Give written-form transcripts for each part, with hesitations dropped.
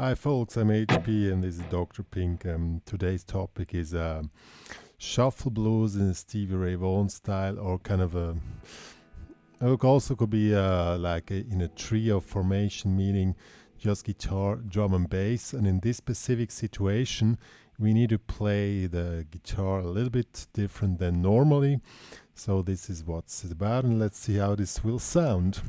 Hi folks, I'm HP and this is Dr. Pink. Today's topic is shuffle blues in a Stevie Ray Vaughan style, or kind of a. It also could be in a trio formation, meaning just guitar, drum, and bass. And in this specific situation, we need to play the guitar a little bit different than normally. So this is what's it about, and let's see how this will sound.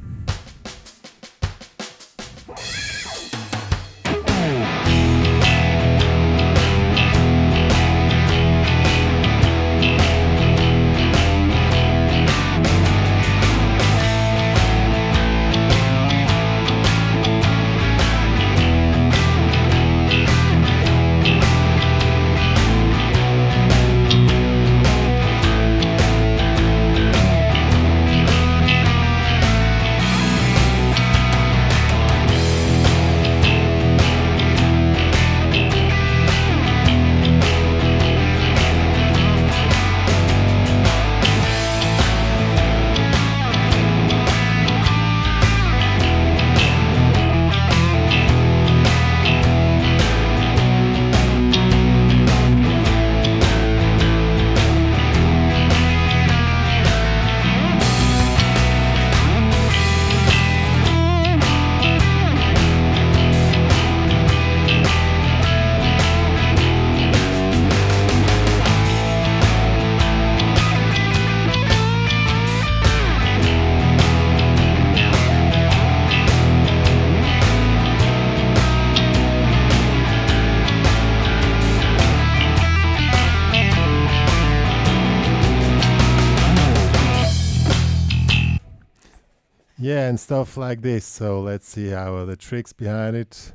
Yeah, and stuff like this. So let's see how the tricks behind it.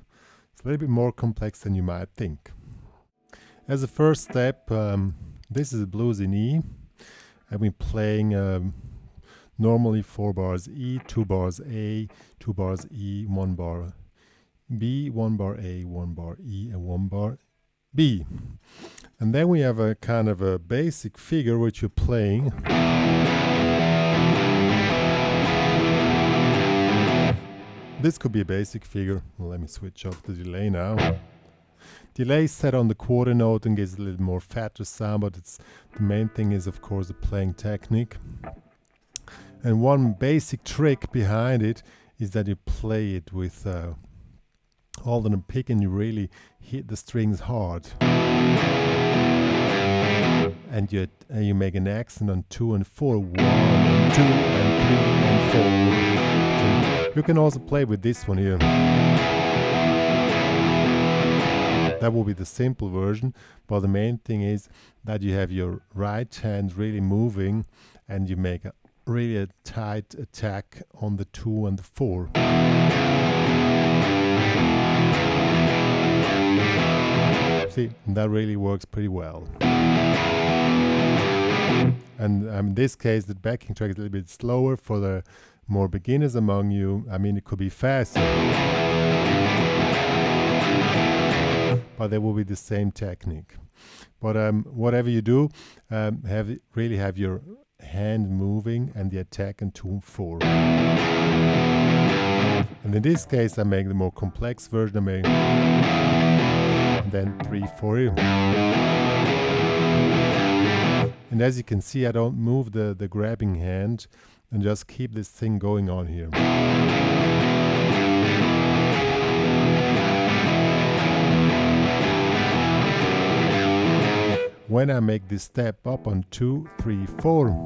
It's a little bit more complex than you might think. As a first step, this is a blues in E. I've been playing normally 4 bars E, 2 bars A, 2 bars E, 1 bar B, 1 bar A, 1 bar E, and 1 bar B. And then we have a kind of a basic figure which you're playing. This could be a basic figure. Well, let me switch off the delay now. Delay is set on the quarter note and gives a little more fatter sound, but the main thing is, of course, the playing technique. And one basic trick behind it is that you play it with alternate pick and you really hit the strings hard. And you make an accent on 2 and 4. 1 and 2 and 3 and 4. You can also play with this one here. That will be the simple version, but the main thing is that you have your right hand really moving and you make a really tight attack on the 2 and the 4. See, that really works pretty well. And in this case, the backing track is a little bit slower for the more beginners among you. I mean, it could be faster, but they will be the same technique. But whatever you do, really have your hand moving and the attack on 2 and 4. And in this case, I make the more complex version. And then 3, 4. And as you can see, I don't move the grabbing hand and just keep this thing going on here. When I make this step up on 2, 3, 4,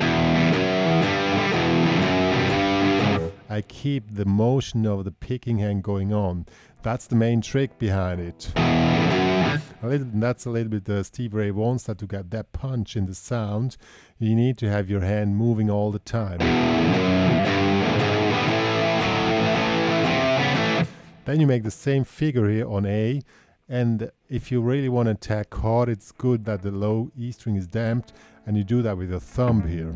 I keep the motion of the picking hand going on. That's the main trick behind it. That's a little bit the Stevie Ray Vaughan style. To get that punch in the sound, you need to have your hand moving all the time. Then you make the same figure here on A, and if you really want to attack hard, it's good that the low E string is damped, and you do that with your thumb here.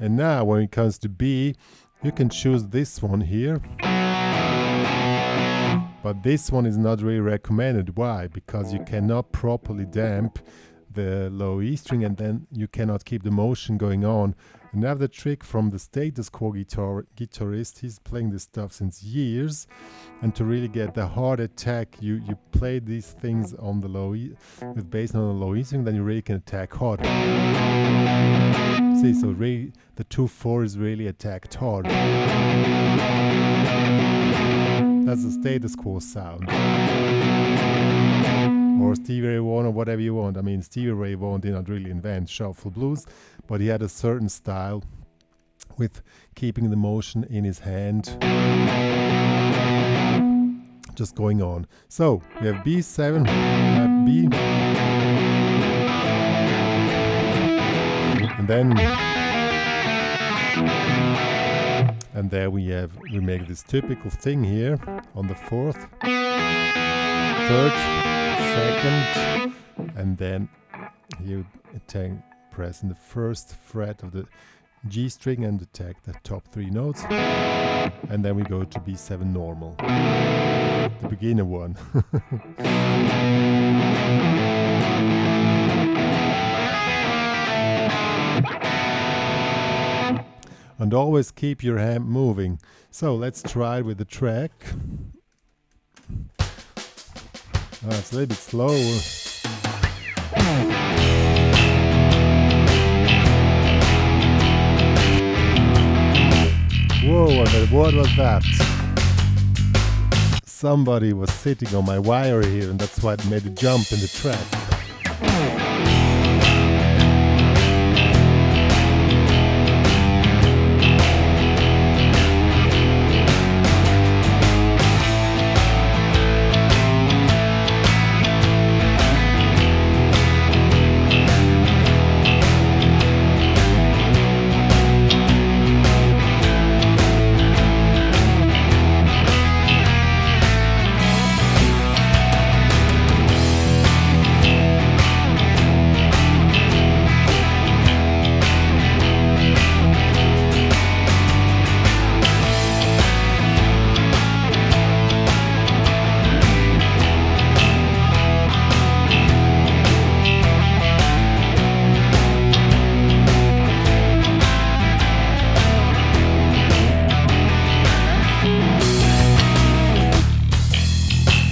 And now when it comes to B, you can choose this one here. But this one is not really recommended. Why? Because you cannot properly damp the low E string, and then you cannot keep the motion going on, Another trick from the status quo guitarist, he's playing this stuff since years, and to really get the hard attack, you play these things on the low E, with bass on the low E string, then you really can attack harder. See, so really the 2/4 is really attacked hard. That's the status quo sound. Or Stevie Ray Vaughan, or whatever you want. I mean, Stevie Ray Vaughan did not really invent shuffle blues, but he had a certain style with keeping the motion in his hand, just going on. So we have B7, B, and then, and there we make this typical thing here on the 4th, 3rd, 2nd, and then you press in the 1st fret of the G string and attack the top 3 notes, and then we go to B7 normal, the beginner one. And always keep your hand moving. So let's try it with the track. It's a little bit slower. Whoa, what was that? Somebody was sitting on my wire here, and that's why it made a jump in the track.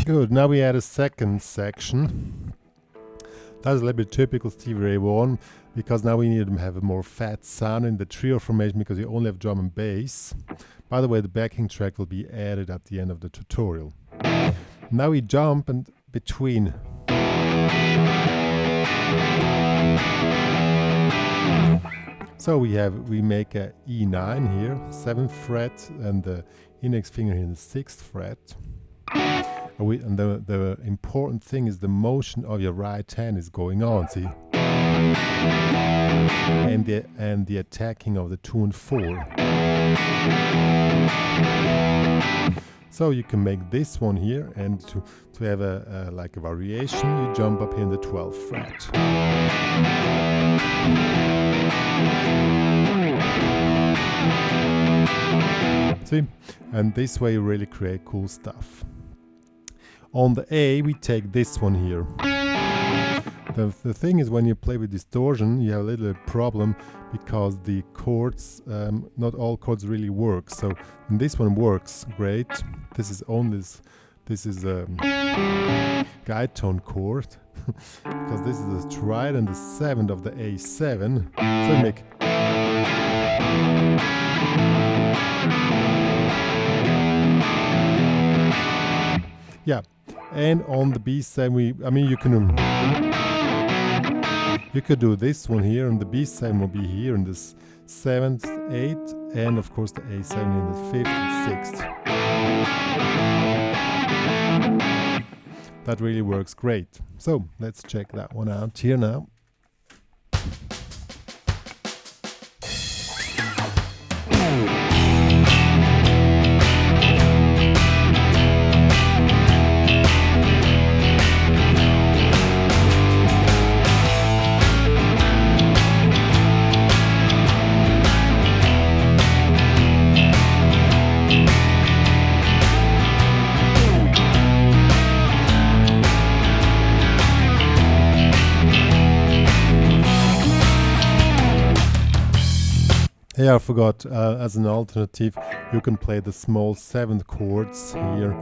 Good, now we add a second section. That's a little bit typical Stevie Ray Vaughan, because now we need to have a more fat sound in the trio formation, because you only have drum and bass. By the way, the backing track will be added at the end of the tutorial. Now we jump and between. So we make a E9 here, 7th fret, and the index finger here in the 6th fret. And the important thing is the motion of your right hand is going on, see? And the attacking of the 2 and 4. So you can make this one here, and to have like a variation, you jump up here in the 12th fret. See? And this way you really create cool stuff. On the A, we take this one here. The thing is, when you play with distortion, you have a little problem, because the chords, not all chords really work. So this one works great. This is a guide tone chord, because this is the trident, the 7th of the A7. So we make. Yeah. And on the B7, you could do this one here, and the B7 will be here in this 7th, 8th, and of course the A7 in the 5th and 6th. That really works great. So let's check that one out here now. Yeah, I forgot, as an alternative, you can play the small 7th chords here.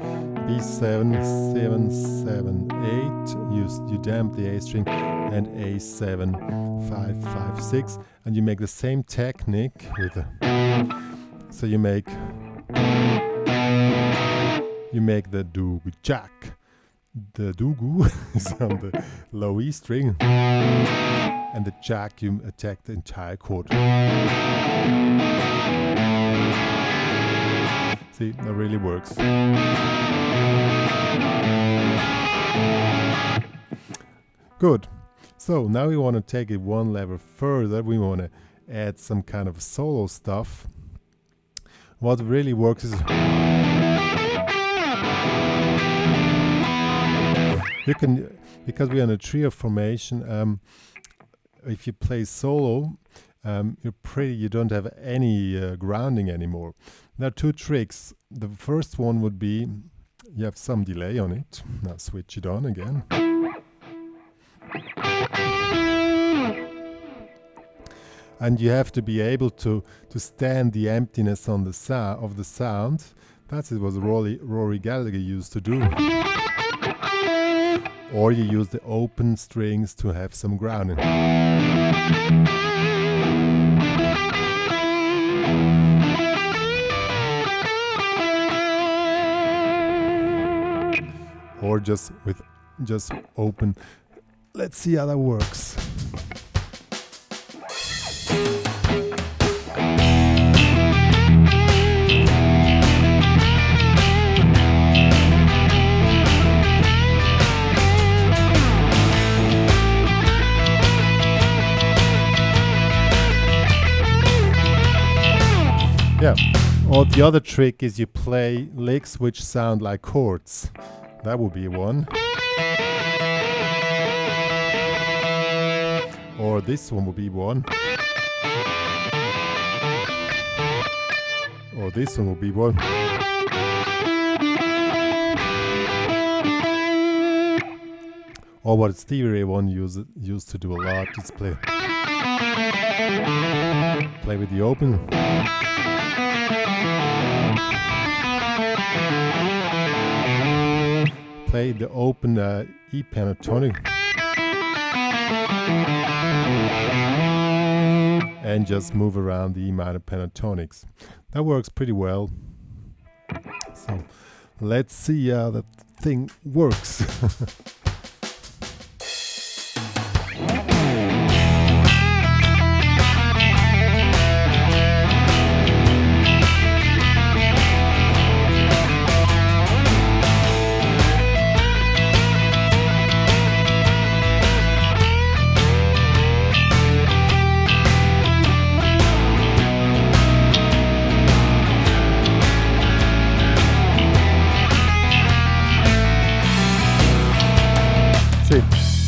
B7, 7, 7, 8. You damp the A string, and A7, 5, 5, 6. And you make the same technique with so you make the doogu jack. The doogu is on the low E string, and the jack, you attack the entire chord. See, that really works. Good. So now we want to take it one level further. We want to add some kind of solo stuff. What really works is you can, because we're in a trio formation, if you play solo, you don't have any grounding anymore. There are two tricks. The first one would be, you have some delay on it. Now switch it on again. And you have to be able to stand the emptiness on the of the sound. That's what Rory Gallagher used to do. Or you use the open strings to have some grounding. Or just open. Let's see how that works. Yeah, or the other trick is you play licks which sound like chords. That would be one. Or this one would be one. Or this one would be one. Or what Stevie Ray Vaughan used to do a lot is play with the open. Play the open E pentatonic and just move around the E minor pentatonics. That works pretty well. So let's see how that thing works.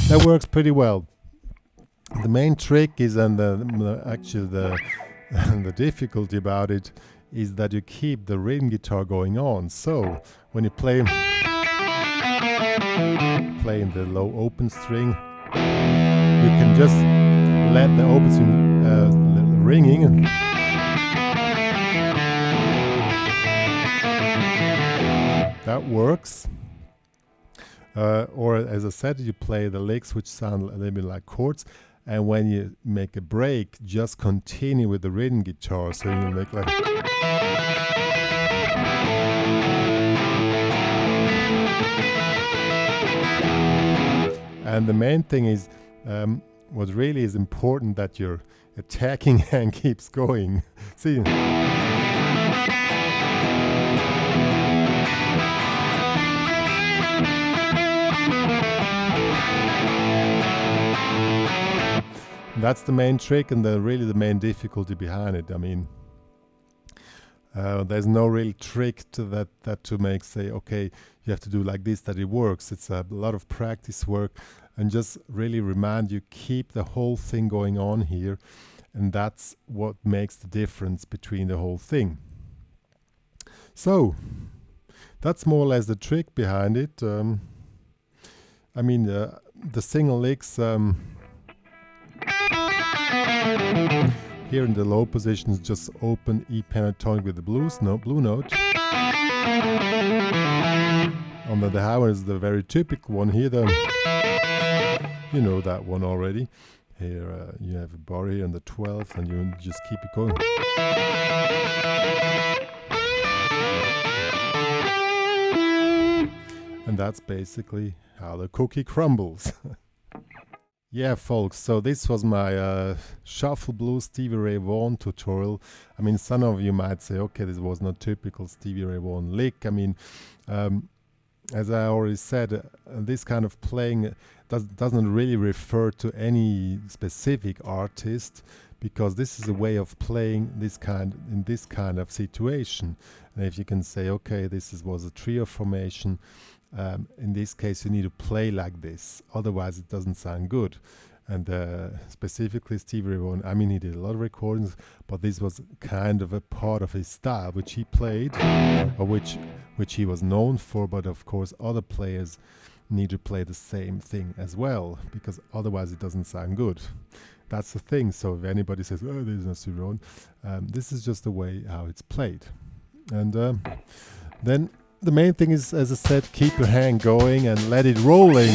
That works pretty well. The main trick is, and the difficulty about it is that you keep the rhythm guitar going on. So when you play in the low open string, you can just let the open string ringing. That works. Or as I said, you play the licks which sound a little bit like chords, and when you make a break, just continue with the rhythm guitar, so you make like. And the main thing is, what really is important, that your attacking hand keeps going. See. That's the main trick, and really the main difficulty behind it. I mean, there's no real trick to that to make say, okay, you have to do like this, that it works. It's a lot of practice work, and just really remind you, keep the whole thing going on here, and that's what makes the difference between the whole thing. So that's more or less the trick behind it. I mean, the single licks, Here in the low positions, just open E pentatonic with the blue note. On the high one is the very typical one here, you know that one already. Here you have a bar here on the 12th, and you just keep it going. And that's basically how the cookie crumbles. Yeah, folks, so this was my Shuffle Blues Stevie Ray Vaughan tutorial. I mean, some of you might say, okay, this was not typical Stevie Ray Vaughan lick. I mean, as I already said, this kind of playing doesn't really refer to any specific artist, because this is a way of playing in this kind of situation. And if you can say, okay, was a trio formation, in this case you need to play like this, otherwise it doesn't sound good. And specifically Stevie Ray Vaughan, I mean, he did a lot of recordings, but this was kind of a part of his style, which he played, or which he was known for. But of course other players need to play the same thing as well, because otherwise it doesn't sound good. That's the thing. So if anybody says, oh, this is not Stevie Ray Vaughan, this is just the way how it's played. And then the main thing is, as I said, keep your hand going and let it rolling.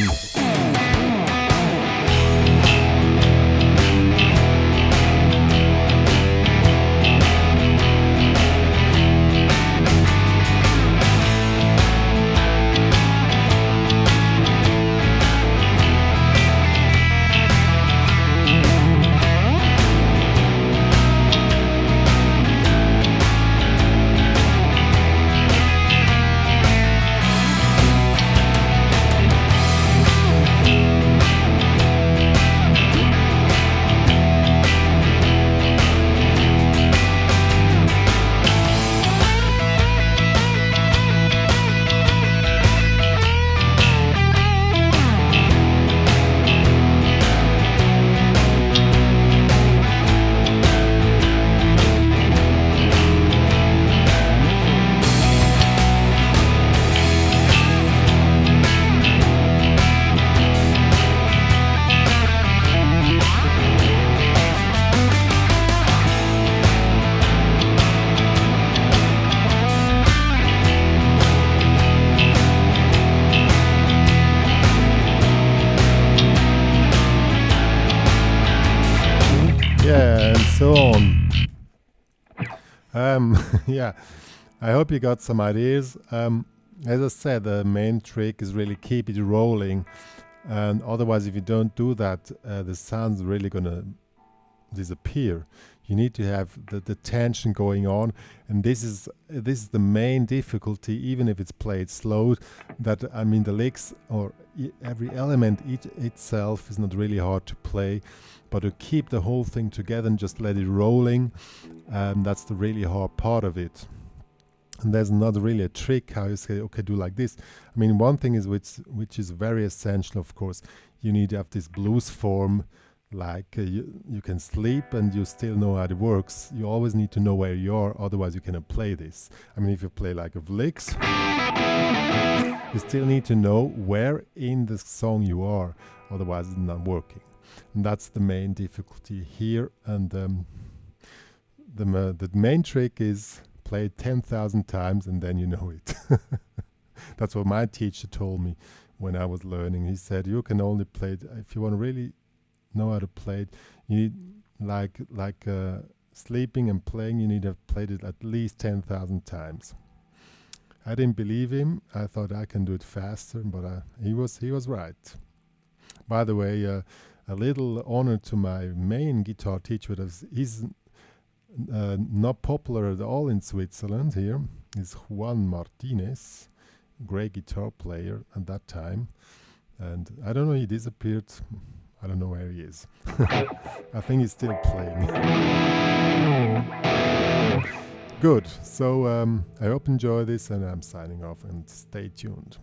Yeah, and so on. Yeah, I hope you got some ideas. As I said, the main trick is really keep it rolling, and otherwise if you don't do that, the sound's really gonna disappear. You need to have the tension going on, and this is the main difficulty, even if it's played slow. That, I mean, the licks or every element itself is not really hard to play, but to keep the whole thing together and just let it rolling, that's the really hard part of it. And there's not really a trick how you say, okay, do like this. I mean, one thing is which is very essential, of course, you need to have this blues form. Like you can sleep and you still know how it works. You always need to know where you are, otherwise you cannot play this. I mean, if you play like a licks, you still need to know where in the song you are, otherwise it's not working. And that's the main difficulty here. And the main trick is play it 10,000 times and then you know it. That's what my teacher told me when I was learning. He said, you can only play it if you want to really know how to play it. You need like sleeping and playing, you need to have played it at least 10,000 times. I didn't believe him. I thought I can do it faster, but he was right. By the way, a little honor to my main guitar teacher. He's not popular at all in Switzerland. Here is Juan Martinez, great guitar player at that time, and I don't know, he disappeared. I don't know where he is. I think he's still playing. Good. So I hope you enjoy this, and I'm signing off, and stay tuned.